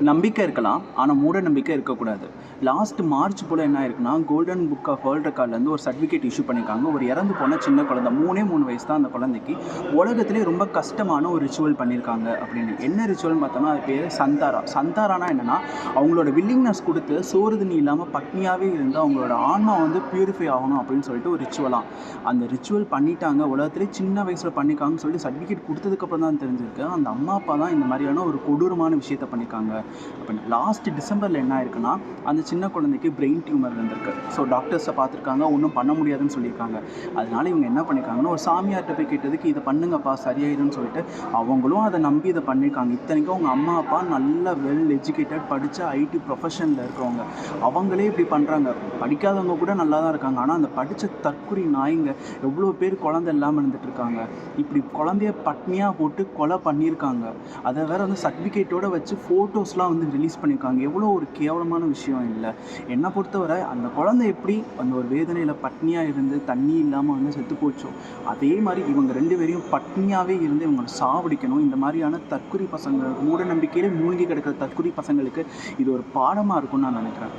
நம்பிக்கை இருக்கலாம், ஆனா மூட நம்பிக்கை இருக்கக்கூடாது. லாஸ்ட் மார்ச் போல என்ன ஆயிருக்குன்னா, கோல்டன் புக் ஆஃப் வேர்ல்ட் ரெக்கார்ட்லேருந்து ஒரு சர்டிஃபிகேட் இஷ்யூ பண்ணியிருக்காங்க. ஒரு இறந்து போன சின்ன குழந்தை 3 வயசு தான் அந்த குழந்தைக்கு. உலகத்திலே ரொம்ப கஷ்டமான ஒரு ரிச்சுவல் பண்ணியிருக்காங்க அப்படின்னு. என்ன ரிச்சுவல்னு பார்த்தோம்னா, அது பேரு சந்தாரா. சந்தாரானா என்னன்னா, அவங்களோட வில்லிங்னஸ் குடுத்து சோறு தண்ணி இல்லாம பட்னியாவே இருந்து அவங்களோட ஆன்மா வந்து பியூரிஃபை ஆகணும் அப்படின்னு சொல்லிட்டு ஒரு ரிச்சுவலாம். அந்த ரிச்சுவல் பண்ணிட்டாங்க. உலகத்திலே சின்ன வயசுல பண்ணியிருக்காங்கன்னு சொல்லிட்டு சர்டிஃபிகேட் குடுத்ததுக்கப்புறம் தான் தெரிஞ்சிருக்கு. அந்த அம்மா, அப்பா தான் இந்த மாதிரியான ஒரு கொடூரமான விஷயத்த பண்ணியிருக்காங்க. அப்படின்னு லாஸ்ட் டிசம்பரில் என்ன ஆயிருக்குன்னா, அந்த சின்ன குழந்தைக்கு பிரெயின் டியூமர் இருந்திருக்கு. ஸோ டாக்டர்ஸை பார்த்துருக்காங்க, ஒன்றும் பண்ண முடியாதுன்னு சொல்லியிருக்காங்க. அதனால இவங்க என்ன பண்ணியிருக்காங்கன்னா, ஒரு சாமியார்கிட்ட போய் கேட்டதுக்கு இதை பண்ணுங்கப்பா சரியாயிரும்னு சொல்லிட்டு அவங்களும் அதை நம்பி இதை பண்ணியிருக்காங்க. இத்தனைக்கும் அவங்க அம்மா அப்பா நல்ல வெல் எஜுகேட்டட் படித்த ஐடி ப்ரொஃபஷனில் இருக்கிறவங்க. அவங்களே இப்படி பண்ணுறாங்க. படிக்காதவங்க கூட நல்லா தான் இருக்காங்க. ஆனால் அந்த படித்த தற்குறி நாய்ங்க எவ்வளோ பேர் குழந்தை இல்லாமல் இருந்துட்டு இருக்காங்க. இப்படி குழந்தைய பட்னியாக போட்டு கொலை பண்ணியிருக்காங்க. அதை வேற வந்து சர்டிஃபிகேட்டோட வச்சு ஃபோட்டோஸ்லாம் வந்து ரிலீஸ் பண்ணியிருக்காங்க. எவ்வளோ ஒரு கேவலமான விஷயம் இல்லை? என்னை பொறுத்தவரை அந்த குழந்தை எப்படி அந்த ஒரு வேதனையில் பட்னியாக இருந்து தண்ணி இல்லாமல் வந்து செத்து போச்சோ, அதே மாதிரி இவங்க 2 பேரையும் பட்னியாகவே இருந்து இவங்களை சாவடிக்கணும். இந்த மாதிரியான தற்குறி பசங்க, மூட நம்பிக்கையிலே மூழ்கி கிடக்கிற தற்குறி பசங்களுக்கு இது ஒரு பாடமாக இருக்கும்னு நான் நினைக்கிறேன்.